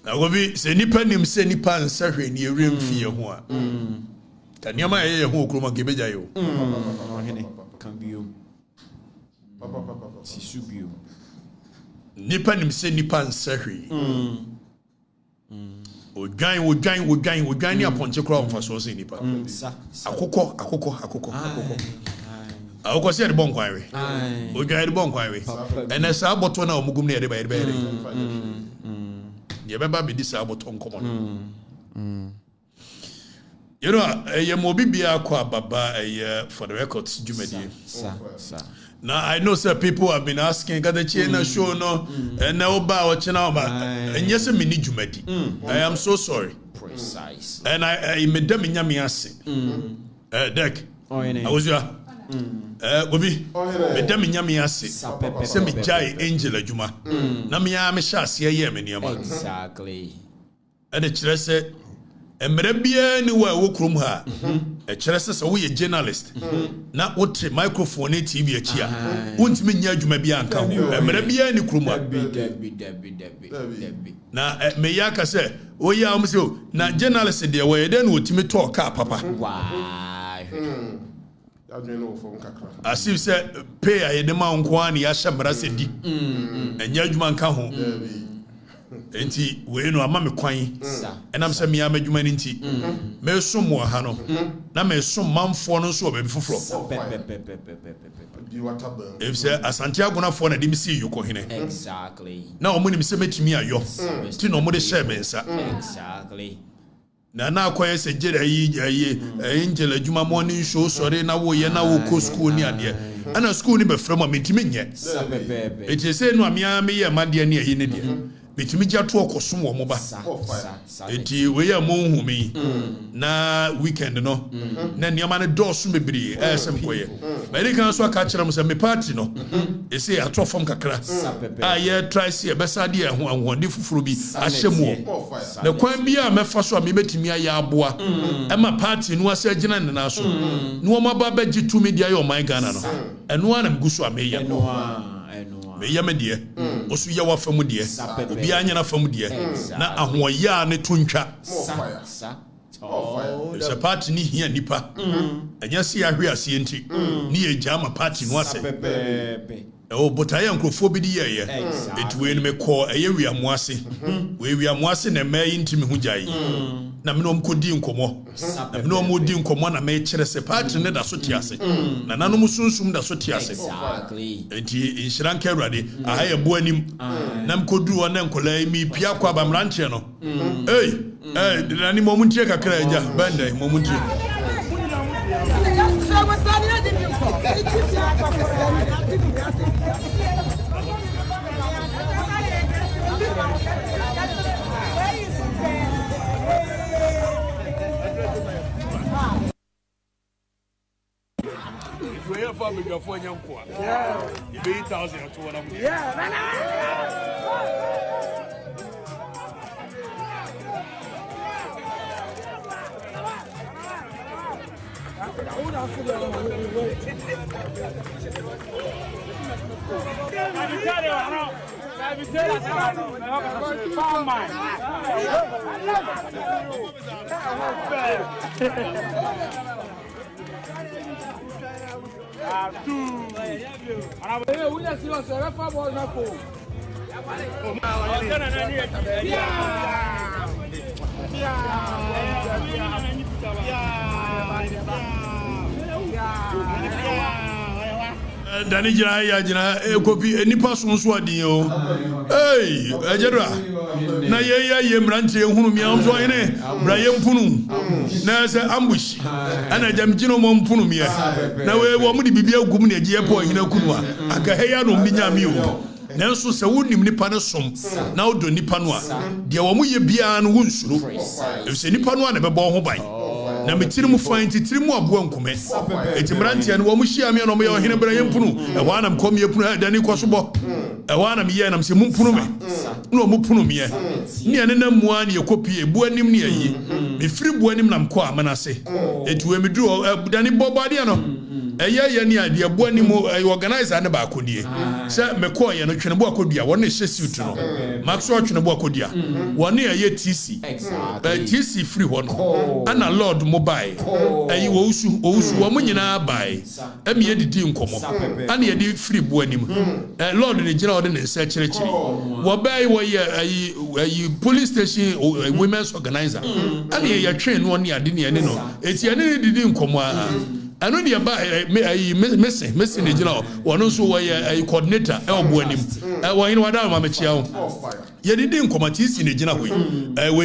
Agobi se nipa nim se nipa nsahwe ni ewrem fie ho a. Taniama ye ho okroma Ghpage ayo. Ohene kan bio. Sisu bio. Nipa nim se nipa nsahwe. Odwan ni aponche kra on faso se nipa. Akokọ. Akokọ se de bon kwanwe. Odwan de bon kwanwe. Ene sa aboto na omugum na ye de ba ye. Yebeba be this about uncommon. You know, a mobibia kwa baba for the records, Jumedi. Now I know sir people have been asking got the chain show no and now bow chinama and yes a mini Jumedi. I am so sorry. Precise. And I made them in Yamiasi. Deck. I was your Gobi, Madame Yamiasi, Semi Jai Angel Juma. Namia Mishas, Yemeniama. Exactly. And the Chresse, and Merebia anywhere walk room her. A Chresse, a journalist. Not what microphone TV a chair. Won't mean you may be uncle. And Merebia any cruma. Now, Mayaka said, oh, yeah, I'm so. Now, journalists, dear way, then would me talk, Papa. Why? As if said, pay a demand one, Yashamara said, and Yajman Kaho. Enti, we know a mammy quine, and I'm saying, I'm a humanity. May some more Hano. Now, may some mum for no so before floor. If say, as Santiago na for a dimisi, you go in. Exactly. Now, when you say me, I yo. Tino more sherman, sir. Exactly. Na kwa se jere angel Juma morning show sorry na wo ye na wo ko school ni ade ana school ni be frama metimi nye it is say no amia me ye made ne ayi ne de metimi gya to okosom wo mo ba enti we ye mo nhumi na weekend no na niama ne dosu mebiri esem koye me kan so aka kire mo se me party no e say atofom kakra a ye try see e besa de ho anhode fufuro bi ahyemu na kwan bi a mefa so a me betimi aye aboa e ma party no ase agina ne na so no mo ba baji to media yo ONEGHANA no eno ana mguso a me ye me yame de osu ye wa famu de obi anya na famu de na ahoya ne tontwa se party ni hia nipa anya se ahwe ase enti ni ejama party no ase but I am crofobia ye it when me call a year moase we are moase na me intimi hu jai na me no mkodi nkomo na me no modi nkomo na me kire se party ne da so tiase na nanom sunsum da so tiase exactly enti inshiran kerade aha ye bo anim na mkodu ona nkola mi pia kwa bamranche no nani momuntie kakra eja banda momuntie If we have family before young poor, you be 8,000 to one of them. Dani jina kopi nipa sonso adi o ejera na ye mrantie hunu mi amso ene bra ye mpunu na se ambush ana jamjino mo mpunu mi na we wo mu di bibia gum na eje po hina kunu a aka heya no mi nya mi o nanso se wonim nipa ne som na odo nipa no a de wo mu ye bia no wunsuro e se nipa no a na bebo ho ban na metiri mu fan titiri mu abo nkume etimrantia no wo mu hia me no mo ye ohene bra ye mpunu e wa na mkom ye punu dani ko so bo e wa na me ye na me se mu mpunu me no mu punu me ne ene na mua ne ye kopie bu anim ne ayi me free boanim nam ko amana se etu me duro dani bobade no eye ni ade boanim organizer ne ba akodie se me ko ye no twene bo akodua won hye suit no maxo twene bo akodua won ye TC TC free ho no ana lord mobile owusu wo munyina bai emi ye didi nkomo ana ye di free boanim lord ne gina ode ne se kirekire wo bai wo ye police station women's organizer ana ye train no ne ade ne no eti ene didi nkomo I know the messing the general, one also a coordinator, Elboanim. Why in what I'm a child? You didn't come at in the general way.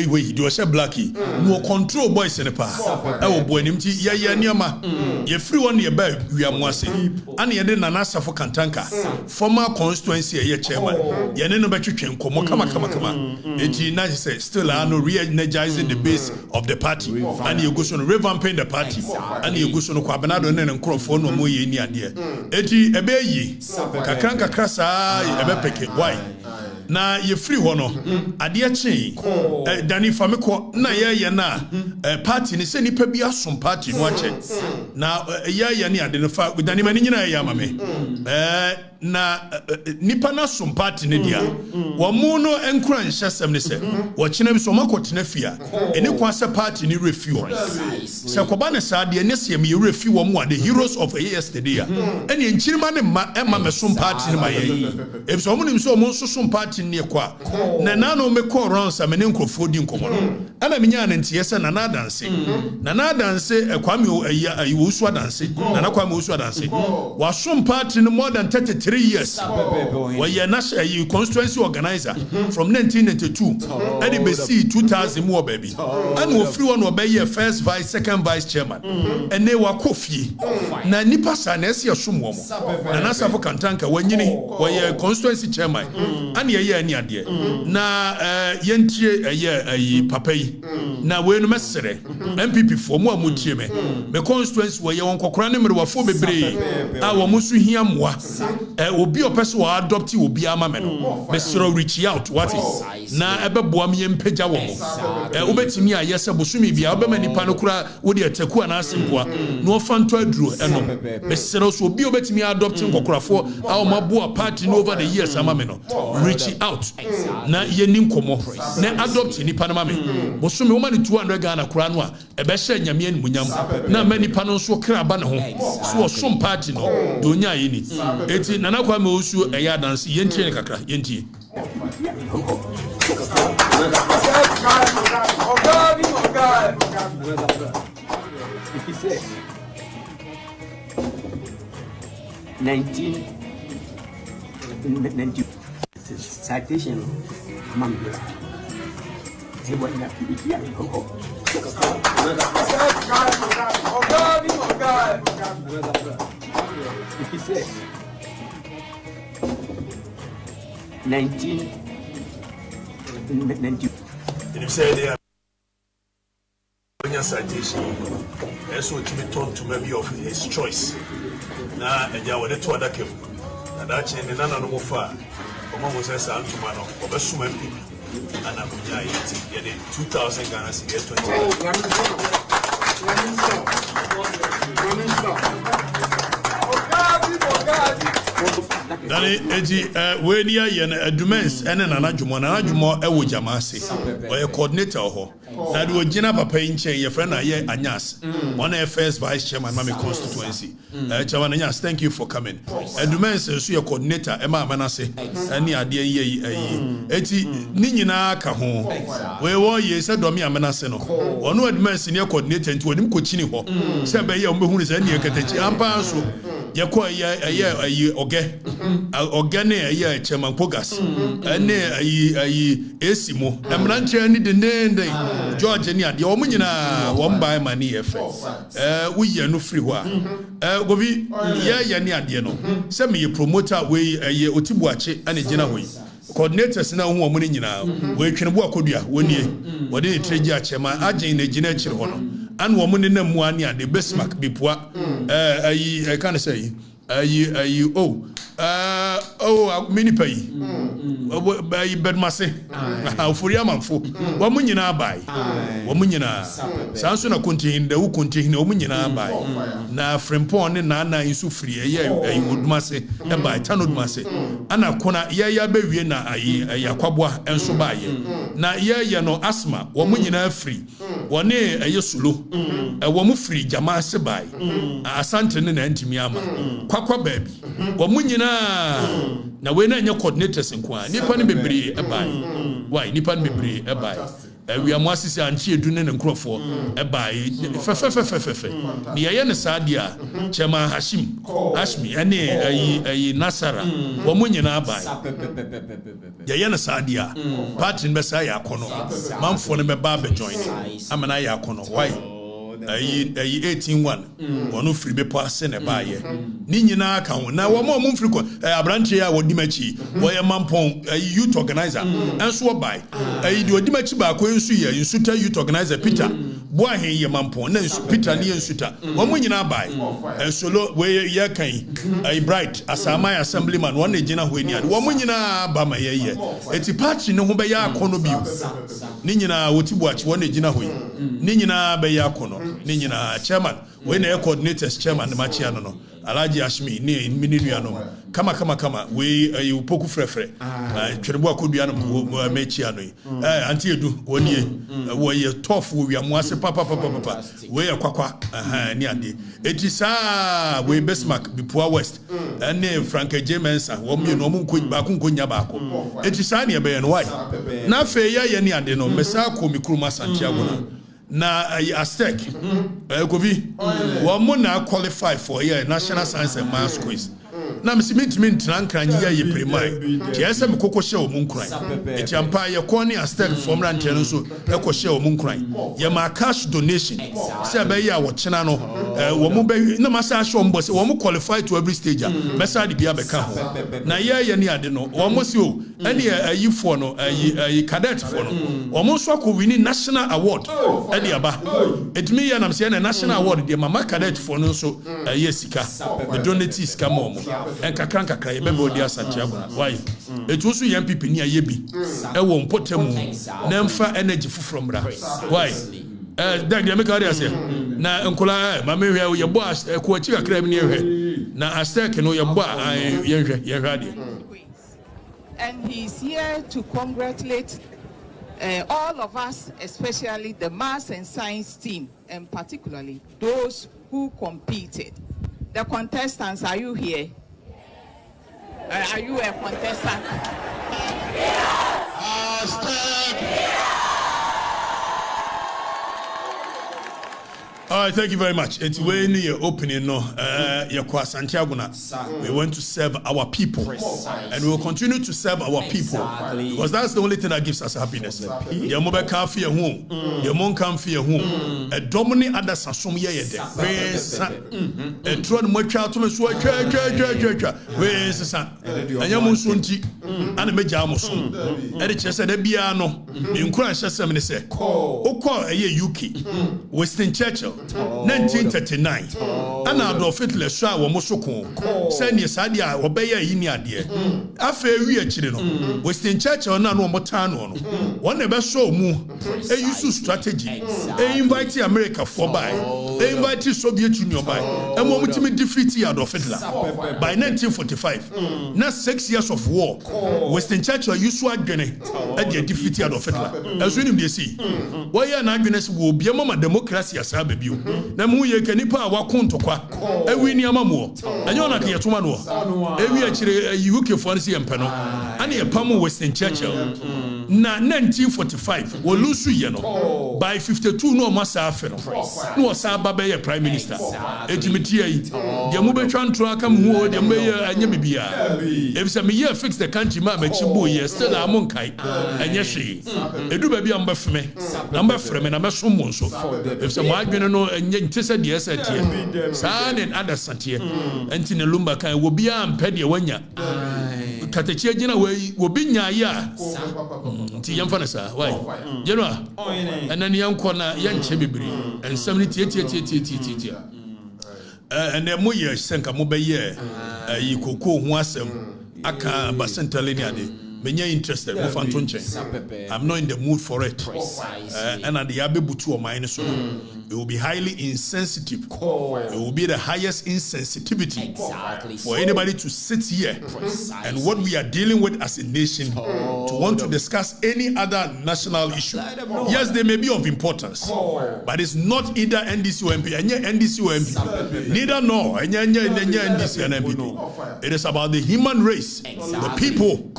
Wait, do a share blackie. No control boys in the past. Elboanim, ya nearma. You free one near bed, we are Mwasi. And you didn't answer for Kantanka. Former constituency, a chairman. You didn't bet you can come. It's nice, still are no re-energizing the base of the party. And you go on revamping the party. And you go on Banado and Crawford no more ye near dear. Eti ebeyi, kakranka krasa, ebepeke, why? Na ye free hono, adia chain, Dani Famiko, na ye na, party, ni se ni pebia some party, no check. Na ya ni identify with Dani Manina Yamame. Na nipa na some party ne dia wa mu no enkura nhyasem ne se wa kina bi so makotena fia eni kwasa party ni refuel se koba ne sa de ne se me refuel wa mu the heroes of yesterday eni enchirima ne ma ema me some party ne ma ye e so mu nim so mo so some party ne kwa na na no me call round sa me ne nkrofo di nkomo no ana me nya ne ntie se na na dance kwame owusu dance na kwame owusu dance wa some party no more than 33 years. Well, you're national constituency organizer from 1992 and it be 2000 more baby. And we free one obey first vice, second vice chairman. And they were coffee. Na nipa sanesi ya shumwo. Na nasa for Kantanka when you were constituency chairman. And ye ni adie. Na yentie ye papai. Na we no mesere. MPP for mo amutie me. Me constituency where ye won kokora ne mere wafo bebre. A wo musu hia moa. Obi opese wa adopt obi ama me no me soro reach out what is na ebeboa me mpagya wo mo obetimi ayese bosumi bia obema nipa no kura wo de ataku ana asempoa no fanto aduro eno me soro so obi obetimi adopt nkokorafo a o maboa party no over the years ama me no reach out na ye ni nkomo na adopt nipa no ma me bosumi wo ma ni 200 Ghana kura no a ebe hye nyame animunyam na ma nipa no so kra ba ne ho so som party no do nya yi ni eti na kwame owusu eya dance yentie kakra yentie if you say 1990 citation mama say what na ikia if you say 1990. And you say they are citation, so to be turned to maybe of his choice. Now, and you were to other came. And that chain and none of them far. Omane was a Antumano, or a Suman people, and Abuja, 2,000 Ghana, 20. Dani eji we ni aye na adumens ene na najumo ewo jamase o coordinator ho na de ogina papa nchen ye friend na ye Anyas one first vice chairman mama constituency chairman Anyas, thank you for coming. Adumens so ye coordinator e ma amanase ene ade ye eti ni nyina ka ho we wo ye se do me amanase no ono adumens ni coordinator nti onim ko chini ho se be ye o be hu se ne katachi ampa so ye ko ye oge organic ayi chairman Pogas ene ayi esimo emranche ni de George ni ade o munyina wo mba ma ni efe uye no free ho a gobi ye ni ade no se me promoter we ayi otibuache ane gina ho coordinators na ho mo ni nyina we twene bo akodua wonie wode treji a chairman agin na gina chire ho no an wo mo ni na mu ani ade besmark bipua ayi I can say oh mini pay by bedmase ofuri amanfo wo munyina bai wo munyina sanso na contain the wo contain wo munyina bai na frempon ne na insu free ye odumase e bai tanodumase ana kona ya bewie na ayi akwabwa enso baye na ye no asma wo munyina free wone ayesulo wo mu free jama se bai asante ne na ntimi ama kwakwa baby wo munyina na we na nya coordinators nkwa nipa ne bebre e bai why nipa ne bebre e bai we am asisi anchi edu ne nkrofo e bai fe ni ye ne sadia chema hashmi ene ayi nasara wo munyina bai ye ne sadia party be sa ya kono manfo ne be ba be join amana ya kono why ayi 18-1 wono free be pass ne baaye ni nyina ka ho na wo mo free ko abranche ya wodi machi wo ye mampon youth organizer enso bai ayi di wodi machi ba ko ensu ye ensuta youth organizer Peter bo ahen ye mampon na ensu Peter ni ensuta wo mo nyina bai ensolo we ye kan ayi bright asama assemblyman won ejina ho ani ade wo mo nyina ba ma ye eti party ne ho be ya akono bi ni nyina wotibu achi won ejina ho ni nyina be ya akono ni nyina chairman we na coordinators chairman the match no Alaji Ashmi ni mininu no kama we upoku frefre twirebo akodua no mechi ano anti edu woni wo ye tough we amwase papa we akwakwa ni ade etisa we Besmark Bipua West ene Frank Jemensa wo mi no mu ba kunkonya ba ko etisa ne be no why na fe ye ni ade no mesa ko mikruma Santiago na Aztec Kobi wo na qualify for a national science and maths quiz na msimitimi trankan ye primary tiesa mekoko hye o munkran eti ampa ye koni Aztec formula nteno so ekọ hye o munkran ye ma cash donation se be ya wo chena no wo mu be na masa hye o mbo se wo mu qualify to every stage mesa de bia be ka ho na ye ni ade no wo mo se o ene ayi fo no ayi cadet fo no wo mo so ko win national award e de aba etimi ye na mse na national award de mama cadet fo no so ayi sika the donatees ka mo enkakranka ye bebe odi Santiago why etusu ye MPP ni ayebi e wo mpotemu na mfa energy from bra why dag ya meka ase na nkola ma me hwe ye bo Ekuonchi kakra mi ni hwe na Aztec no ye bo ye hwe ye hade. And he's here to congratulate all of us, especially the maths and science team, and particularly those who competed. The contestants, are you here? Are you a contestant? All right, thank you very much. It's when you're opening, Santiago. We want to serve our people, and we will continue to serve our people because that's the only thing that gives us happiness. Your mobile can't fear home, your mom can't fear home. A dominant other Sasum ye a tron much out to me, where's the son? And your monsunti and a majamosun. And it just said a piano in Cràsh, and say, oh, call a year UK, Western Churchill. 1939 ana Adolf Hitler sha wo mosoko send ye sadia obeya yini ade afa wi akire no Western Churchill na no motan no won na be so mu use strategy invite America for by invite Soviet Union by and mo mutimi defeat Adolf Hitler by 1945 na 6 years of war Western Churchill use adwene e de defeat Adolf Hitler as we nim dey see why ya na adwene se wo bia mama democracy asa baby na mu ye kanipa a wakontokwa ewi ni amamuo enyo na ke yetoma no ewi akire UK for nsi empeno ani e pam Western Churchill na 1945 wo lusu ye no by 52 no masa afe no sa baba ye prime minister etimiti yi de mu betwa ntro aka mu ho de me ye anya bibia if say me ye fix the country ma ma chibo ye still amon kai anya hwe edu ba bia mbafme na mbafreme na meso mo nso if say mo adwene no enye ntese de esatie sanen ada satie enti ne lumba kan wo bia mpe de wanya katachie gina wo binya ya nti yamfa na sa why jenwa enani yanko na yanche bibiri ensam ni tie ene mo ye senka mo be ye yi koko ho asem aka basentale ni ade menye interested mo fanto nchen I'm not in the mood for it and at the abebutu o mine so it will be highly insensitive it will be the highest insensitivity for anybody to sit here and what we are dealing with as a nation to want to discuss any other national issue. Yes, they may be of importance, but it's not either NDC or MP, NDC or MP, neither nor NDC and MPP. It is about the human race, the people.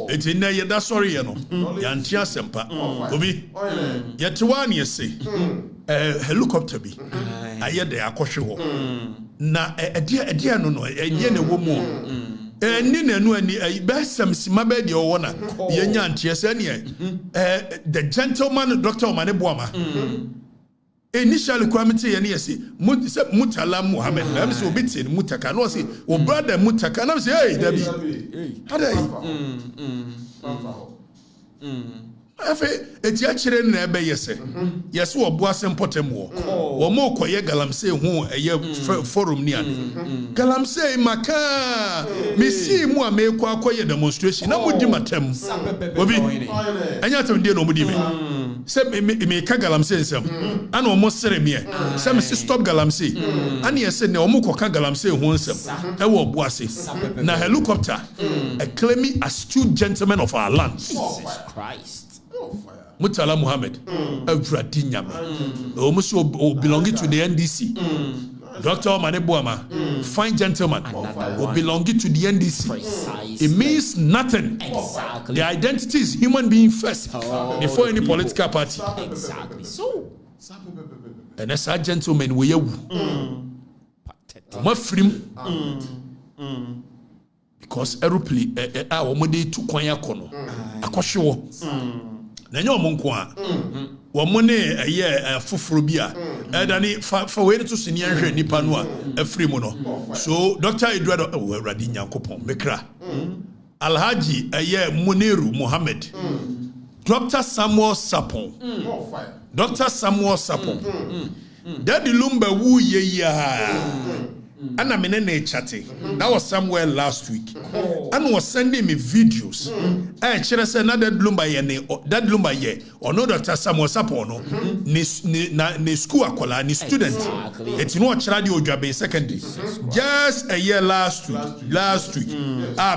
It's in there, that's sorry, you know. Yantia Sempa. Obi, Yatuan, you say, helicopter be. I hear the Akosho. Na, a dear, no, a dear woman. Nina no ani besam simabe de owona ye nyantie sane the gentleman Dr. Omane Boamah initially kwamite ye ne yesi Murtala Muhammad na say obiti ni mutaka no say o brother mutaka na say hey dabi hada afe eti akire na ebe yese yese wo boase mpotem wo mo koye galamsey hu eye forum ni ane galamsey maka misi mu a me kwa koye demonstration na mudi matem obi anya tam die no mudi me se me ka galamsey nsem ana omo sere me se me stop galamsey ana yese ne omo koka galamsey hu nsem e wo boase na helicopter a claiming astute gentleman of our land Jesus Christ. Murtala Muhammad, agradaa nyame. Almost belonging to the NDC. Dr. Omane Boamah, fine gentleman, belonging to the NDC. It means nothing. Exactly. The identity is human being first before any political party. Exactly. So. And as a gentleman, we are because aeroplane our money to kwanya kono akoshewo na nya omonko a wo money eye foforo bia edani fa we to sini ahwe nipa no a afri mu no so Dr. Eduardo awurade nyankopon mekra Alhaji eye Muniru Muhammad Dr. Samuel Sapon Dr. Samuel Sapon Daddy Lumba wu ye ya Anna menene chatting. That was somewhere last week. And was sending me videos. And she said, "Na that lumba ye, or no Dr. Samuel Sapono, ni school akola, ni student. It's no chadi ojabe secondary. Just a year last week.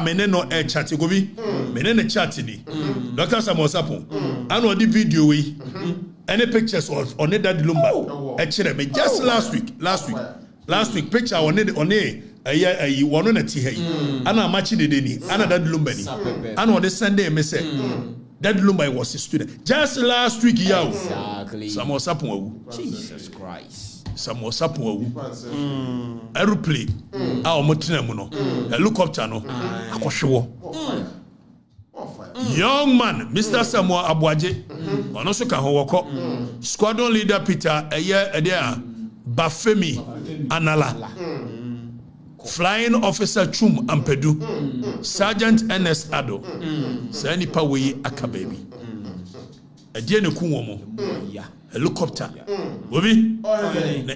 Meneno chatting gobi, menene chatting. Dr. Samuel Sapon. And what the video we, any pictures on that lumba? Actually, me just last week picture on one on a tea and a match the deni and that lumbani and on the Sunday me say that lumbai was a student just last week Exactly. Some was up Jesus Christ. Some was up aeroplane our motinemuno a helicopter no akoshewo young man Mr. Samuel Abuaje onoso ka ho woko squadron leader Peter Bafemi Anala, Flying Officer Chum Ampedu, Sergeant Ernest Ado, Sani Pawe Akababy, a dear Ekuonaba, helicopter, Wobi,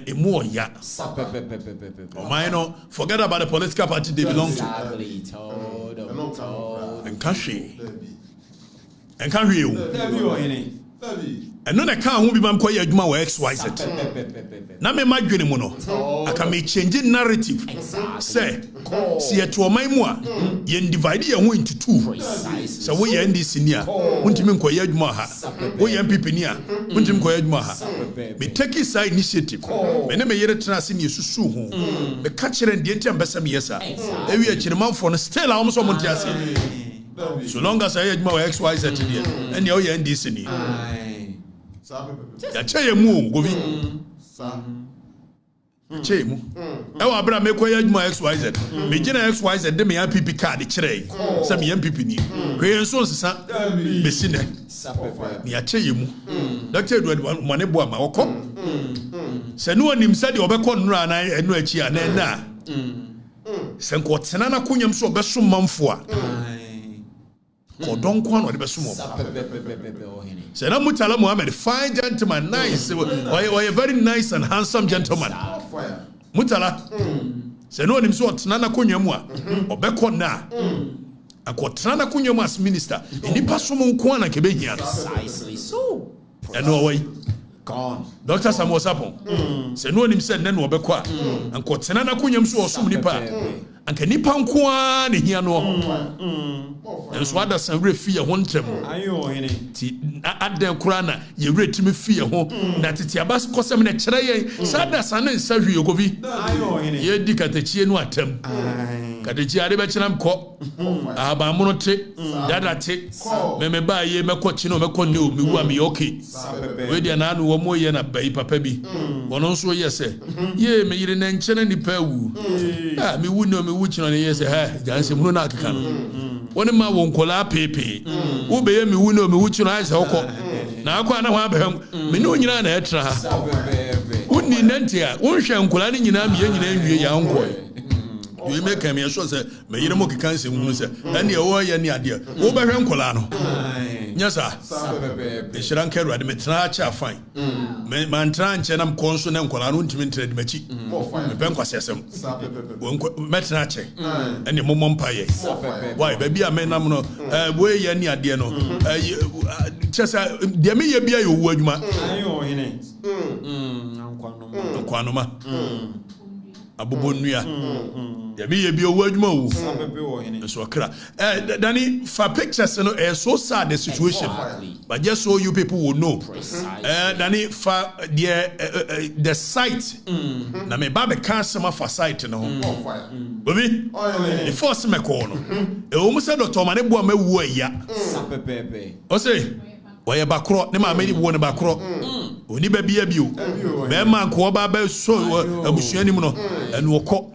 Emo ya. Omane, forget about the political party they belong to. And can't hear you. And no, I can't be my quiet my XYZ. Now, me my dream mono. I can make changing narrative. Say, see a to my moi, yen divide you into two. So we end this in here. Untim quiet maha. We MPP near. Untim quiet maha. Me take his side initiative. Me never yet transin you susu. Me catch it and the entire Bessam yesa. Every chirman for still almost on Montiasi. So long as I had my XYZ here, and you end this in here. Ya cheye mu gobi cheye mu e wa bra me koya adwuma XYZ me gina XYZ de me MPP card kire se me MPP ni hwe nso sesa me sine me ya cheye mu Dr. Eduardo Omane Boamah okọ se no anim se de obekọ nnura na enu achi a na se nko tena na konyam so obeso manfo a Kodon Kwan or the Besumo. Say, Murtala Muhammad, fine gentleman, nice, or a very nice and handsome gentleman. Murtala, say, no, him so Nana Kunyamwa, or Bekona. akɔtena na kunyom as minister nipa som nko na kebe hia Precisely so. ɛno ɔwɔ yi Gone. Dr. Samuel Sapon sɛ no onim sɛ nne no ɔbɛkɔ a ankɔtena na kunyom so ɔsom nipa anka nipa nko a ne hia no ɛnso ada san werɛ fi yɛ ho ntɛm ti adan kora na yɛ werɛ timi fi yɛ ho na tete aba kɔsɛm na kyerɛ yɛn saa da san ne nsa hwi yɛkɔfi yɛdi katakyie no atam katakyie ade bɛkyerɛ mkɔ ahabanmono te dada te mɛmɛ baa yɛ mɛkɔ kyi no mɛkɔ ne o mewu a meyɛ okay wei deɛ na ano wɔ mo yɛ na bayi papa bi wɔno nso yɛ sɛ yɛ meyere na nkyɛn nipa awu mewu ne o mewu kyi no ne yɛ sɛ ha gyansɛm no na akeka no wɔne ma wɔ nkɔlaa peepee wobɛyɛ mewu ne o mewu kyi no ayɛ sɛ wokɔ na akɔ ana ho abɛhɛm me ne wo nyinaa na ɛtra ha wonni nante a wonhwɛ nkɔlaa ne nyinaa meyɛ nyinaa nwie yɛ ankɔe you make me sure say me yire mo keka nsɛm hu sɛ ɛne ɛwɔ yɛ ne adeɛ wo bɛhwɛ nkɔlaa no nyasa ɛhyira nka awurade metena akyɛ afan mantena nkyɛ na mkɔ nso ne nkɔlaa no ntimi ntrɛ de makyi mepɛ nkwasɛsɛm mɛtena akyɛ ɛne mommɔ mpayɛ why baabi a menam no woyɛ ne adeɛ no kyɛ sɛ deɛ meyɛ bia yɛ ɔwu adwuma nkwanoma abobo nnua yɛbi yɛ bi owu adwuma wu nso ɔkra Danny for pictures no so sad the situation but just so you people will know Danny for the site na me ba be kan sema for site no baby the first me call no e say Dr. Omane Boamah wu aya o say oye bakro ne ma me wo ne bakro oni ba bia bio be man ko ba ba so abusuani mu no enu okọ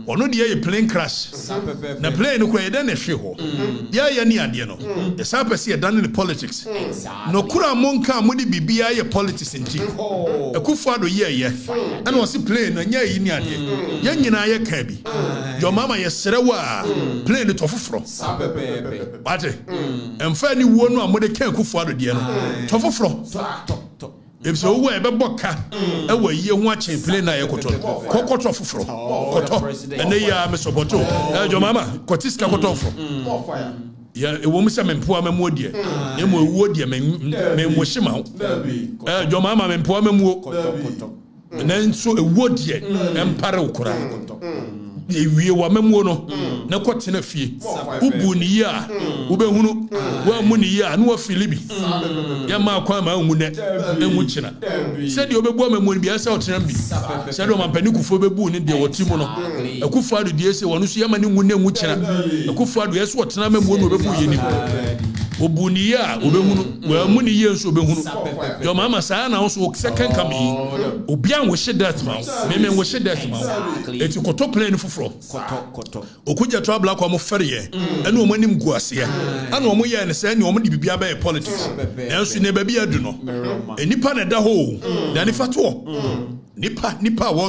ono de ye plane crash na plane ko ye den na hwe ho ya ni ade no the sapese ye dan in politics no kura monka mo de bibia ye politics nti Akufo ado ye ana o si plane na nya yi ni ade ye nyina ye ka bi your mama ye serewa plane to foforo bate emfa ni wo no amode ka Akufo ado de no to foforo if so we be boka e wa yie ho achen plane na ye koto kokoto foforo koto ene ya me soboto your mama kotiska koto foforo ya e wo mu se mempoa mamu odie e mo ewu odie me mo hima your mama mempoa mamu koto na nso ewu odie empare ukura ewie wa mamu no na kotena fie ubu ni ya ubehunu wa mu ni ya na wa filibi ya ma kwa ma hu ne enwu kina se de obebu mamu ni bia se otena bi se de o mampani kufo bebu ni de wotimu no Akufo ado de ese wonu so ya ma ni hu ne enwu kina Akufo ado yeso otena mamu no obebu ye ni obu ni ya obehunu wa mu ni ye nso obehunu yo mama saa na so second come obi an wo hye that ma me wo hye that ma eti koto plane foforo koto okuja trouble akwa mo fere ye ene o manim guase ana o mo ye ne se ne o mo de bibia ba politics enso ne ba bia du no enipa na da ho da ni fato nipa wo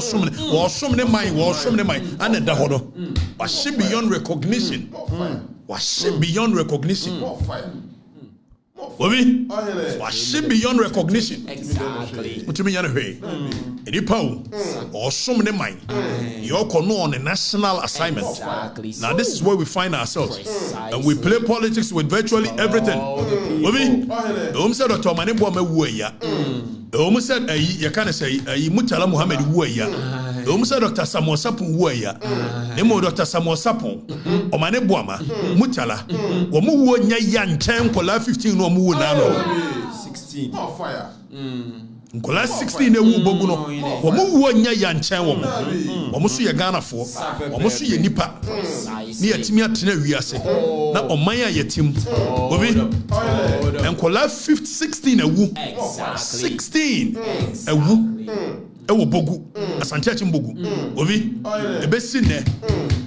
som ne mai ana da ho do wa she beyond recognition Obi, was beyond recognition. Exactly. What do you mean? Any power or so many mind. You're on a national assignment. Exactly. Now, this is where we find ourselves. And we play politics with virtually everything. Obi, said Dr. Omane Boamah wu aya. Said, you can't say, Murtala Muhammad wu aya. Said Dr. Samuel Sapon wu aya. Nemo Dr. Samuel Sapon, Omane Boamah, Murtala, Wamu wu nya yan 10 kola 15 no mu na no 16 fire nkola 16 ewu bogu no wamu wu nya yan 10 wo mo so ye Ghana fo wo so ye nipa ni yatimi atena wiase na oman ya yatim obi nkola 16 ewu 16 ewu ewo bogu asante achi mbogu obi ebesi ne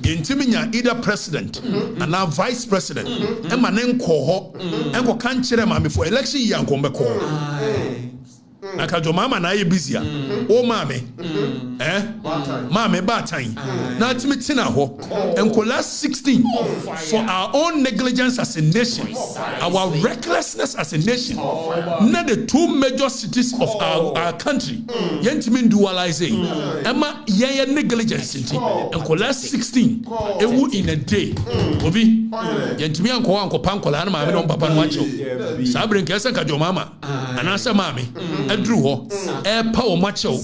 yentimi nya either president and now vice president e ma ne nko ho enko kan kire ma me for election yi anko mbeko Nakajo mama na ye busy. O mame. Mame batan. Na timi tina ho. Enko last 16 for our own negligence as a nation, our recklessness as a nation. Na the two major cities of our country. Yentimi dualizing. Emma ye negligence city. Enko last 16 ewu in a day. Obi yentimi anko pankola na mame don papa no acho. Sabre nkesa kajo mama. Anasa mame edru ho e pa o macho.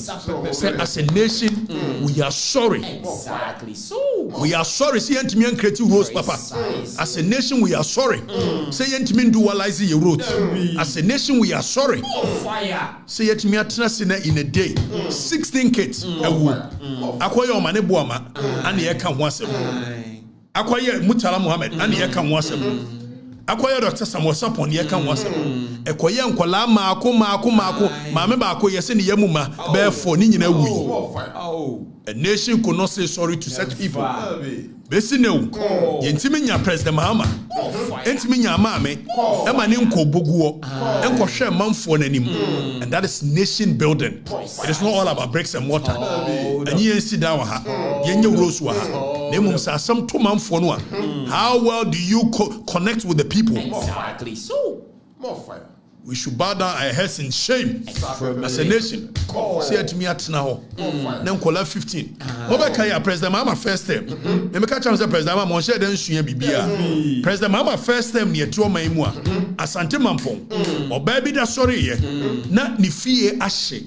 Say as a nation we are sorry. Exactly so. We are sorry. Say yentimi an create roads papa. As a nation we are sorry. Say yentimi dualize your roads. As a nation we are sorry. Fire. Say yentimi atrasina in a day. 16 kids ewu. Akoye Omane Boamah and ye kan ho asem. Akoye Murtala Muhammad and ye kan ho asem. Akoye Dr. Samuel Sapon ye kan ho asem. Ekoye nkola maako maame ba akoye se ne yamuma be for ni nyina wi. A nation could not say sorry to such people. Besine yentimi nya President Mahama. Entimi nya maame e ma ne nko boguo enko hwe manfo nanim. And that is nation building. It is not all about bricks and mortar. And you sit down ha. Yenye urosu ha. Nemum sa some to manfo no. How well do you connect with the people? Exactly so. More fire. We should bow down our heads in shame as a nation. Say it to me at now. Then call 15. Obakaya President Mahama first term. Me catch am say President Mahama mon share den suya bibia. President Mahama first term near to maimua. Asante mampong. Oba bi da sorry ye. Na ni fie ahye.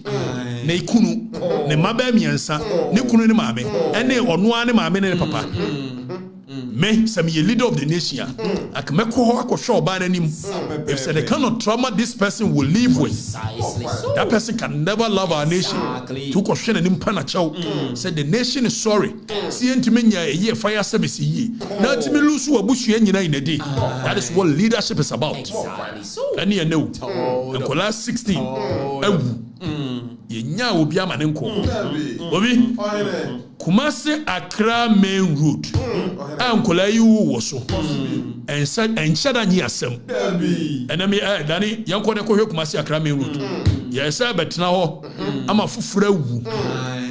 Na ikunu ne maba miensa. Ne kunu ne maame. Ene ono ane maame ne papa. Me, some leader of the nation. I can make if say the kind of trauma this person will live with, that person can never love our nation. To question and impanachow. Said the nation is sorry. See intimenya a year fire service ye. Now to me lose who bush in a day. That is what leadership is about. And you know, the last 16. Yenya obiama nenko. Obi Kumasi Accra main road. Ankola yu wo so. Enshada nyi asem. Enami Dani yanko ne ko hwe Kumasi Accra main road. Yes betina ho ama fufura wu.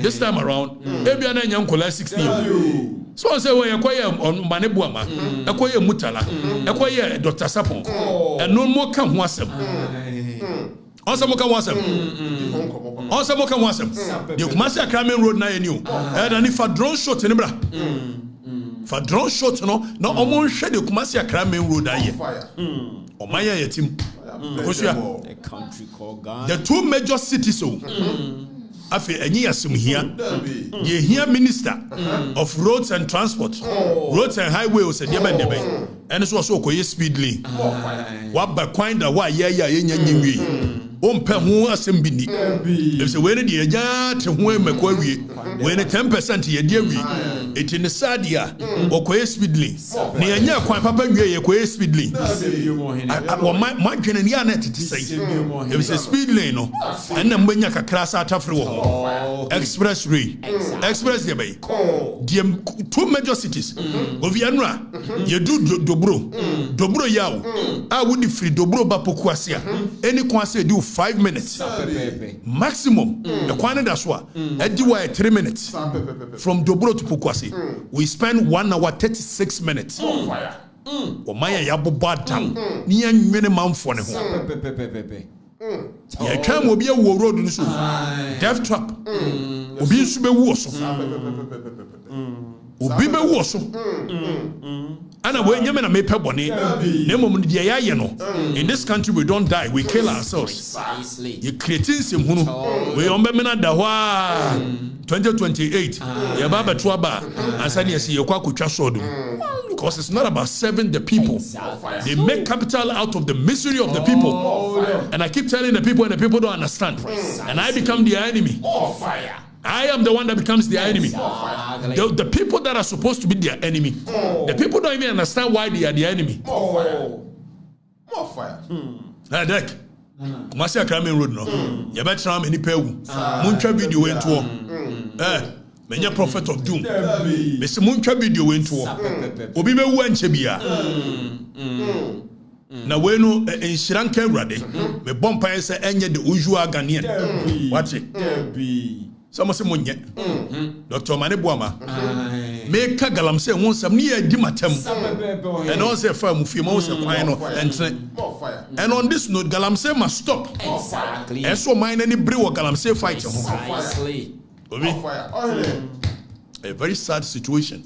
This time around ebia na yankola 16. So say we yakoye Omane Boamah, yakoye Murtala, yakoye Dr. Sapon. And no more kan ho asem. Also moka wasem. Also moka wasem. You Kumasi Accra main road na you. And if a drone shot in bra. For drone shot no omo hwe the Kumasi Accra main road aye. Omaya yetim. A country called Ghana. The two major cities Afi enyi asum here. Ye here minister of roads and transport. Roads and highways e debe debe. And so koye speed lane. Wa ba kwan da wa ye nya nyinwi. Ompe ho asem bi ni. If say we ne de agya te ho emako awie. We ne 10% ye de awie. Eti ne sadia okoye speed lane. Ne anya kwan papa wie ye koye speed lane. My dwene ne ya na tete sei. If say speed lane no, and na mbanya kakra sa atafre wo. Expressway. Express de bay. The two major cities. Ovianra, ye do dobro yawo. I would free dobro ba pokuasia. Any kwase do 5 minutes. Maximum. The kwane daswa. Ediwa 3 minutes. From dobro to pokuasi. We spend 1 hour 36 minutes. Omaya yabo bad town. Ni anwene manfo ne ho. Ya twa obi awo road no so. Death trap. Obi nsu be wo so. Obi be wo so. Ana we nyame na mepe bone. Na mom de ya ye no. In this country we don't die, we kill ourselves. You creating some hunu. We ombe mena da ho 2028. Ya baba to aba ansani yesi ye kwa kutwa sodum. Because it's not about serving the people. They make capital out of the misery of the people. And I keep telling the people and the people don't understand. And I become their enemy. I am the one that becomes their enemy. The people that are supposed to be their enemy. The people don't even understand why they are the enemy. More fire. Dek. Kumasi Accra main road no. You better try many pewu. Muncha video into. Menya prophet of doom. Me se muncha video into. Obi be wu anche bia. Na we no inshranka awurade me bompa say enye the usual Ghanaian. Watch it. Some say monye. Dr. Omane Boamah. Make a galamse won some near dimatem. And also for mufimo say kwan no and on this note galamse must stop. Exactly. And so mine any brew galamse fight. Precisely. A very sad situation.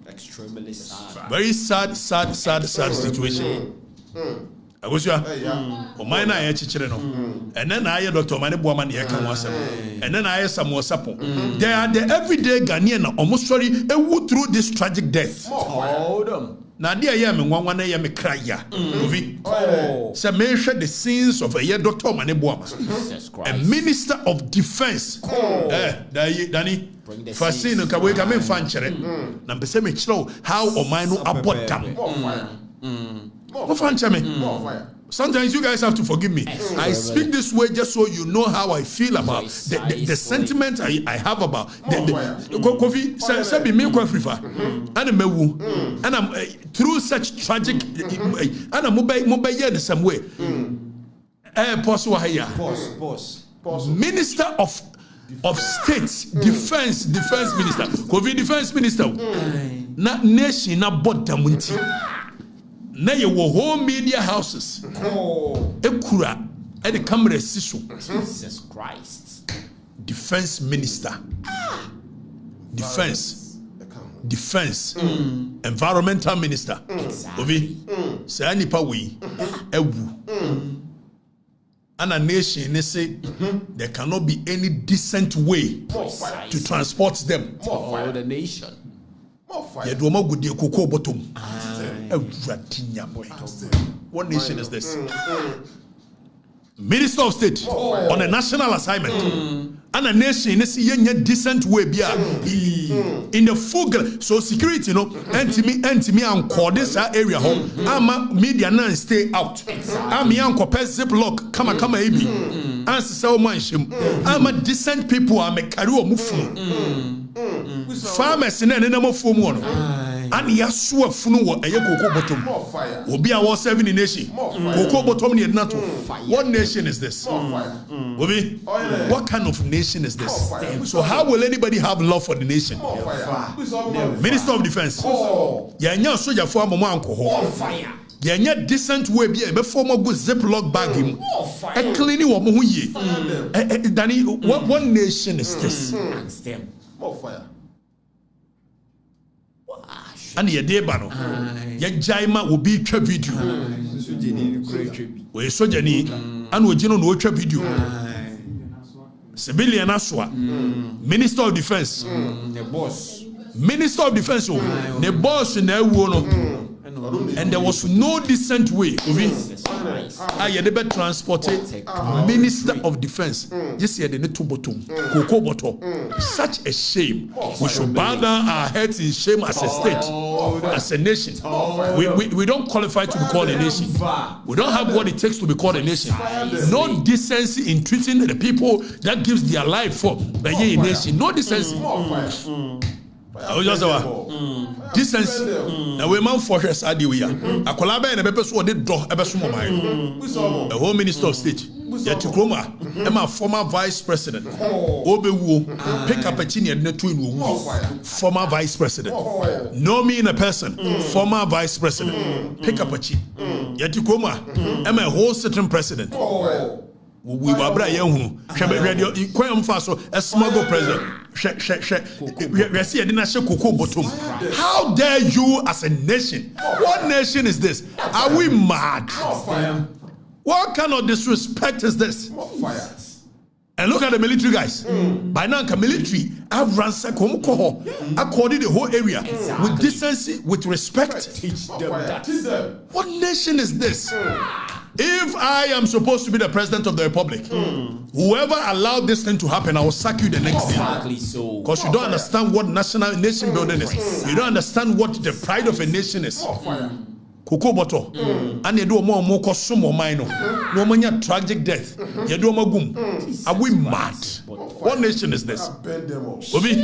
Extremely sad. Very sad situation. Agosua, Omane na ye chichire no. And then I Dr. Omane Boamah na ye kan wasem. And then I Samuel Sapo. They are the everyday Ghanaian almost sorry ewu through this tragic death. Hold them. Na dia ye me nwanwa na ye me kraya. Ovi. Say me hwe the scenes of a year Dr. Omane Boamah. Jesus Christ. A minister of defense. Dani Fasino ka we ka me fa nchere. Na mpese me kire how Omane no abot dam. Sometimes you guys have to forgive me. I speak this way just so you know how I feel about the sentiment I have about Kofi sabi me Afrifa and mewu and I'm through such tragic and I'm mobile the same way. Pause. Minister of State Defense Minister Kofi Defense Minister na nation na bodamunti. Na ye wo home media houses. Ekura e the camera siso. Jesus Christ. Defense minister. Defense. Environmental minister. Ovi. Say nipa we ewu. And a nation they say there cannot be any decent way to transport them. For the nation. Yedwoma gudi koko bottom. What nation is this? Minister of State on a national assignment. And a nation is a decent way in the full. So security, anti-me and call this area home. I'm media now stay out. I'm young zip lock. Come ebi. Answer so much. I'm a decent people. I'm a career move. Farmers in any number for one. And Yasua Funu, a Yoko bottom. Obi a was 7 nation. Cocoa bottom near NATO. What nation is this? Obi, what kind of nation is this? So how will anybody have love for the nation? Minister of Defense. Yanya soldier for mama alcohol. Yanya decent way before my good ziplock bag him. A cleaning what muye. Danny, what nation is this? And ye debano, ye jaima will be a video. We sojani and we no watch video. Civilian Aswa, Minister of Defense, Minister of Defense, the boss in the one. And there was no decent way. I never transported Minister of Defense. Yes, he had the two bottom. Cocoa bottle. Such a shame. We should bow down our heads in shame as a state, as a nation. We don't qualify to be called a nation. We don't have what it takes to be called a nation. No decency in treating the people that gives their life for a nation. No decency. Decency. Now we man for us adi we are. Akwalaba na bepe so de do ebe so momai. The Home Minister of State. Yetikroma, Emma former Vice President. Obewu pick up a chini and two in former Vice President. No me in a person. Former Vice President. Pick up a chin. Yetikroma, Emma whole sitting president. We were bra young. Radio Quam Faso, a smuggle president. How dare you as a nation? What nation is this? Are we mad? What kind of disrespect is this? And look at the military guys. By now, the military have ransacked according the whole area with decency, with respect. Teach them that. What nation is this? If I am supposed to be the president of the republic, whoever allowed this thing to happen, I will sack you the next day. Because you don't understand what nation building is. You don't understand what the pride of a nation is. Cocoa bottle. And you do more sumo minor. No mania tragic death. You do more gum. Are we mad? What nation is this? Obi,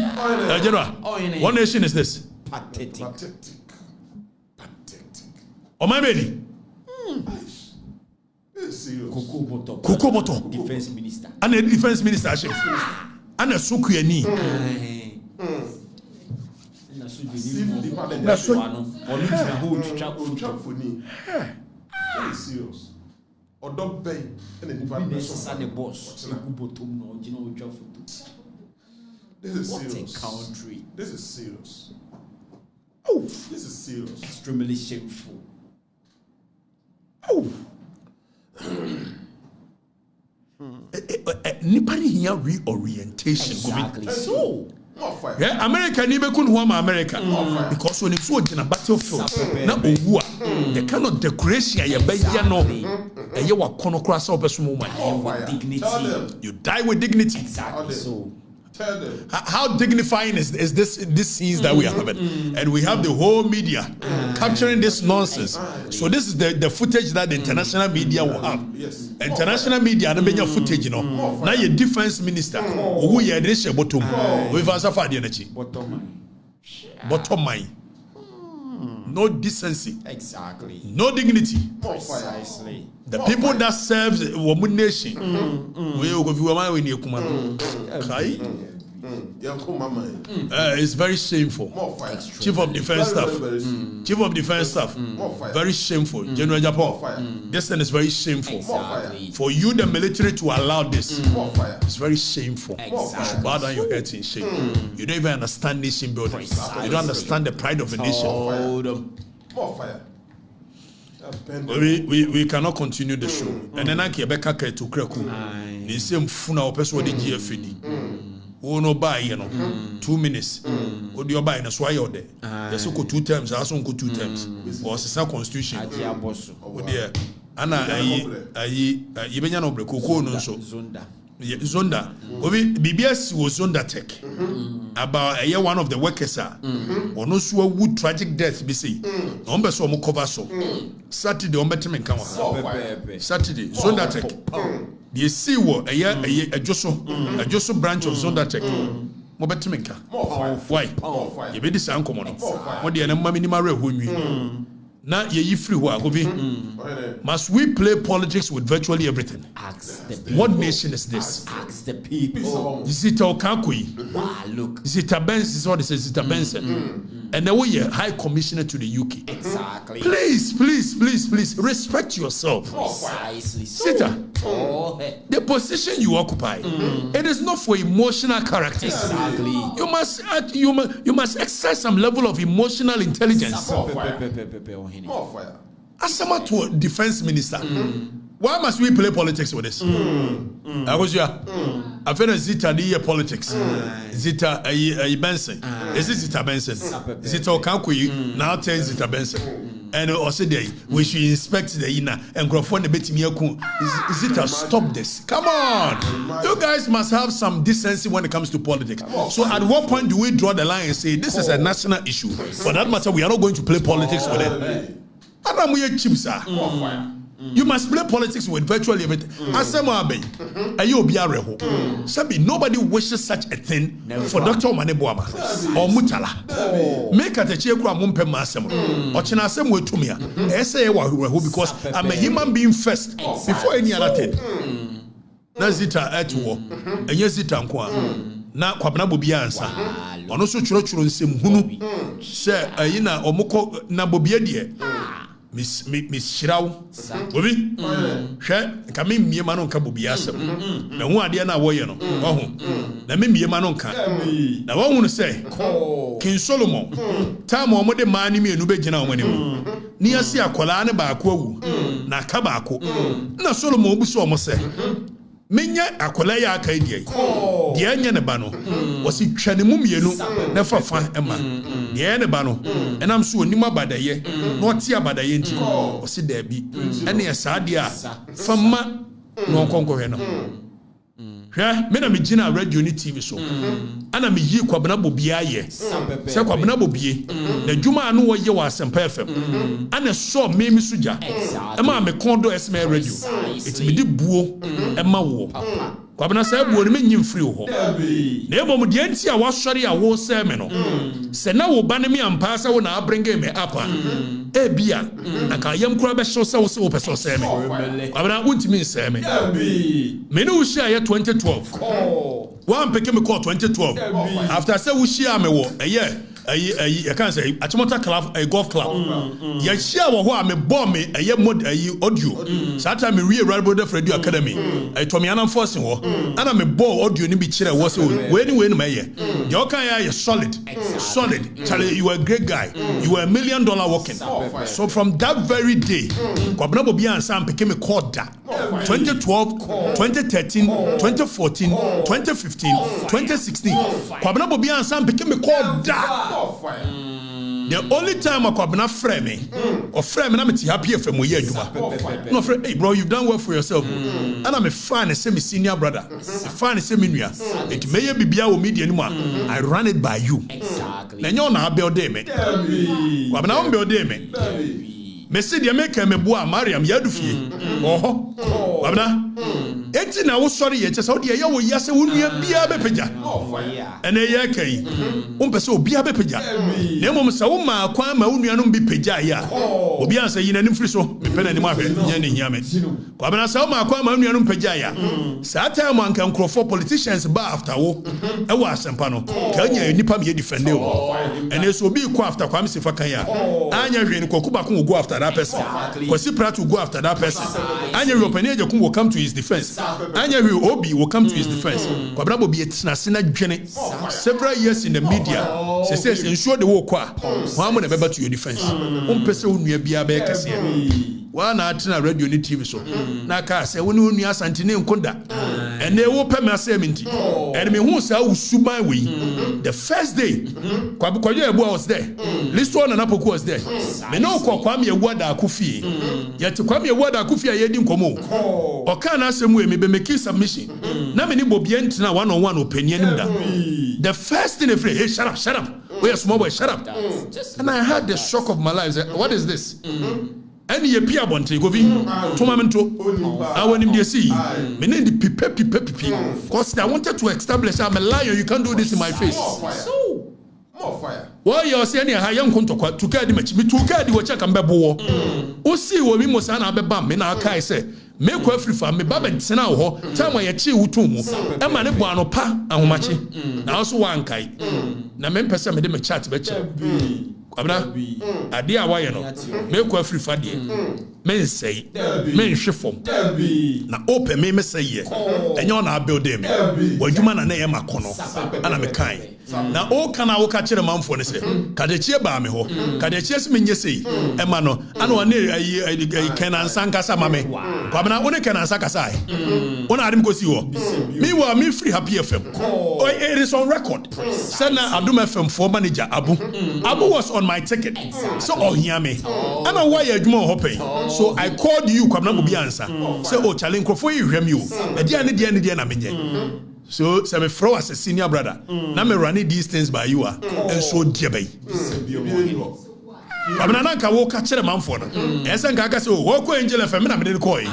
General, what nation is this? Pathetic. Omane. Kokoboto. Defense minister. And the defense minister. And a Sukuani. That's very serious. Or don't pay and then the boss. This is serious. What a country. This is serious. Oh, this is serious. Extremely shameful. Oh. Nipani here reorientation. Exactly. So. Yeah, America ni be kun huama America because when it's in a battlefield na owuah the kind of decoration ya be ya no eye wa kono kra sa obeso mo man you die with dignity. Exactly. So tell them how dignifying is this scenes that we are having, and we have the whole media capturing this nonsense. So this is the footage that the international media will have. Yes. International media na benya footage, you know. Now your defense minister who ye dey share bottom we vasa fa de na chi bottom mine. No decency. Exactly. No dignity. Precisely. The people that serves woman nation. We go fi woman we ni ekuma no. Kai. It's very shameful. Chief of Defense Staff. Chief of Defense Staff. Very shameful. General Agyapong. This thing is very shameful. Exactly. For you, the military, to allow this, it's very shameful. Exactly. You should bow down your heads in shame. You don't even understand nation building. You don't understand the pride of a nation. More fire. We cannot continue the show. And then I can be kaka to kreku. The same funa opeso de GFD. Oh no buy, you know, 2 minutes. Or do you buy in a sway or there? Yes, go 2 times, I also go 2 times. Or the constitution. Oh dear. Anna, I even no break, no so. Zonda. BBS was Zonda Tech. About a year one of the workers are. Or no so wood tragic death, be see. Number so mo cover so. Saturday on better come. Saturday, Zonda Tech. The see what a year a Josso branch of Zonda Tech. Mo better menka. Why? You be this uncle mono. What the enemy minimal who now ye free wa must we play politics with virtually everything? Ask the people. What nation is this? Ask the people. Is it Okatakyie? Look. Is it Benson? And then we are High Commissioner to the UK. Exactly. Please respect yourself. Precisely. Sita, the position you occupy, it is not for emotional characters. Exactly. You must exercise some level of emotional intelligence. More fire. Asama to a defense minister. Why must we play politics with this? I was here. I feel Zita the politics. Zita Benson. Is it Zita Benson? Zita Okatakyie now tells Zita Benson. And also there we should inspect the inner and go for the bit Zita, stop this. Come on. You guys must have some decency when it comes to politics. So at what point do we draw the line and say this is a national issue? For that matter, we are not going to play politics with it. You must play politics with virtually everything. Nobody wishes such a thing for Dr. Omane Boamah or Murtala. Make at a check because I'm a human being first before any other thing. Nazita at war, and yes, it na kwabna bobia ansa ono so churo nsem hunu se ayina omoko na bobia de miss shiraw obi hwe ka me miema no nka bobia asem na hu ade na wo ye no ohu na me miema no nka na wo hu no se King Solomon time o mo de man ni mienu be gina o mani mu ni ase akola ne ba ko awu na ka ba ko na Solomon obu so o mo se menya akola ya aka die die anya ne ba no wosi twane mu mienu na fafa ema die ne ba no enam so onim abadaye na oti abadaye nti wosi da bi ene ya saade a fama no konko hwe no hwe me na me gina radio ni TV so ana me yi kwabena bobia ye se kwabena bobie na dwuma no wo ye wa Asempa FM ana so me suja e ma me kondo esme radio eti me di buo e ma wo kwabena sa buo ne me nyim free ho na emom de anti a wasori a wo se me no se na wo ba ne me ampa sa wo na bringe me apa e bia aka yam kura be so se wo se wo person se me kwabena untimi se me me no share 2012 one pick me call 2012 after say we share me wo I can't say Achimota club a golf club. Ya share what me bomb me a mod audio. So that time me re-enroll for Radio Academy. I told me I'm forcing war. And I'm a ball audio ni be chere was when my year. You can solid. Charlie, you were a great guy. You were $1 million working. So from that very day, Kwabena Bobia and Sam became a called that. 2012, 2013, 2014, 2015, 2016. Kwabena Bobia and Sam became a called that. The only time I could frame me or frame me, I'm happy from where you are. No, hey, bro, you've done well for yourself. And I'm a fan, a semi-senior brother, a fan, a semi-senior. It may be Biao media anymore. I run it by you. Exactly. Then you're not build them. I'm not build them. Messi dia make me boa Mariam Yadufi. Oh, Abna. Enti na wo sorry ye chese wo de ye wo yase wo nua bia bepeja. Ene ye kai. Umpese obi abepeja. Na emom se wo ma kwan ma wo nua no bi peja ya. Obi ansa yi na nim firi so me pena ni mo ahwe nya ne hia me. Ko abna se wo ma kwan ma wo nua no peja ya. Sa time an kan crofo politicians ba after wo. E wo Asempa no. Ka nya nipa me defend wo. Ene so obi ko after kwam sifa kan ya. Anya hwe ni kokuba ko go after that person. Because Pratt will go after that person. Anya European will come to his defense. Anya Obi will come to his defense. Kwabrabo be several years in the media. She says, ensure the war. One member to your defense. Person will be a bear. One atina radio ni TV so. Na ka say when you nia santine nkonda. And they will pay me asementi. And me who say owusu man we. The first day, Kwabukoye Ebu was there. List one and Apoku was there. Me no kwame Ewada akufie. Yet kwame Ewada akufie yedi nkomo. Oka na asem we me be make submission. Na me ni bobie ntina one-on-one opinion da. The first thing they say, hey, shut up. Wait a small boy, shut up. And I had the shock of my life. What is this? Any ye pia bonte go vi tomamento I want him to see me need the pipe because I wanted to establish I'm a liar, you can't do this in my face. So more fire. Why you say any high young conto to carry me to carry what check and bebo o see wo mi mo sa na beba me na kai say me ko Afrifa me baba ntena ho time ya chi wutumu e ma ne bo anopa ahomachi na so wan kai na me pese me de me chat be che Abna ade a waye no me ko Afrifa de men say men hwefom na open me say ye enyo na build them wadwuma na ye makono ana me kan na o kana wo ka kire manfo ne se kadechie ba me ho kadechie se menye sei e ma no ana one ayi kenan sankasa ma me kwa bana one kenan sankasa ai ona adim ko si ho me free happy FM it is on record sana Adum FM for manager Abu was on my ticket so oh hear me ana why adwuma ho pay so I called you kwabna go bi answer say oh challenge crofo yi hwam you e dia ne na menye. So, me throw as a senior brother. Now me running these things by you and so dear bay. I'm not going to catch a man for them. Yes, and Gaga so walk angel of a minute coy.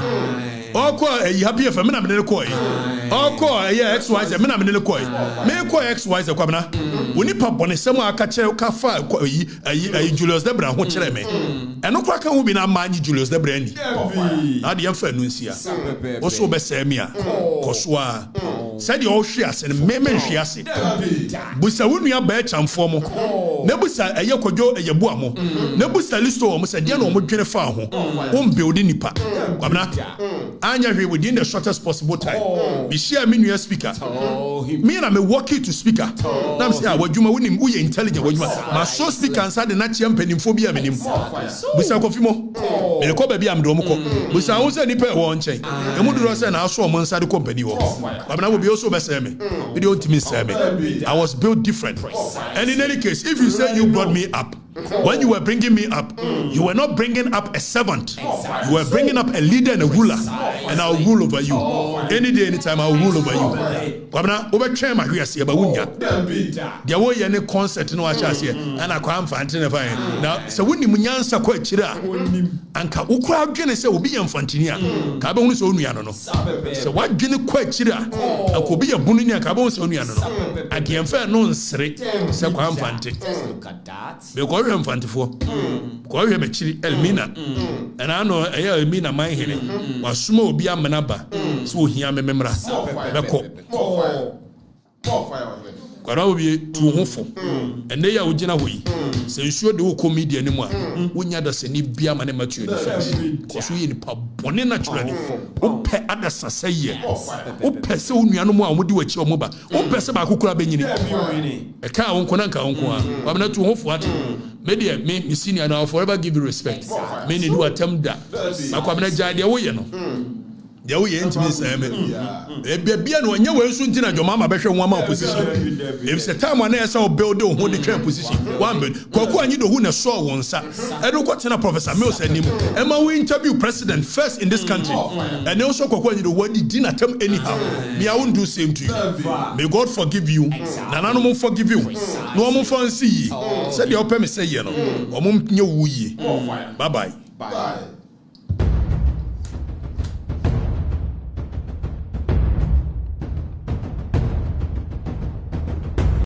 Or call a happy of a minute coy. Or call a XY a minute coy. May call XY a commoner. When you pop on a summer catch a cafa, a Julius Debra, what shall I make? And no cracker will be now mind Julius Debra. Not the unfair Nuncia. Also, Bessemia. Koswa. Said the old shears and Memen shears. Busa wouldn't be a batch and formal. Nebusa a Yokojo a Yabuamo. Nebusa listo almost a general Mujene farm home building nipa. Anya within the shortest possible time. We share me new speaker. Me and I'm a walkie to speaker. Now say what you winning we intelligent what you my show speaker answer the Nachiam penimphobia minim. Busa confimo. And the baby am domoko. Busa also nipa one chain. And would rasa and also among the company. But now will be also best me. We don't miss me. I was built different. And in any case, if you say you brought me up, when you were bringing me up, you were not bringing up a servant. You were bringing up a leader and a ruler. And I'll rule over you. Any day, anytime, I'll rule over you. kwabna obetwen ma hwe ase ba wunya dia wo ye ne concert no acha ase ana kwa mfante ne fa na se woni munyansa kwa akire a anka ukura adwene se obi ye mfantini a ka ba hunu se onua no no se wadwene kwa akire a anka obi ye bunu ni aka ba hunu se onua no no ade emfa no nsere se kwa mfante be ko hwe mfantefo ko hwe be chiri elmina ana no eya elmina man hene wasoma obi amena ba so ohia mememra beko kwara obi tu hofo ene ya ugina hoyi se nsuo de wo media ni mu a wonya da se ni bia ma ne matuo ni first ko so yi ni pa bone naturally ope adasa seye ope se onua no mu a wodi wachi o mu ba ope se ba kokura benyini e ka won ko na nka won ko a wa na tu hofo ate media me senior now forever give you respect me ni do attempt da akwa na jade wo ye no dia wo ye ntimi nsame bia no anya we nso ntina dwomama behwe nwama opposition if se time na esa o build o ho de twa position one bit kwaku anyi do hu na so wonsa edo kwotena professor Mills anim ema we interview president first in this country and also kwaku anyi do wadi din atem anyhow me I won't do same to you may God forgive you na nanu mo forgive you no mo fancy yi se de opem say ye no o mo nye wuyi bye bye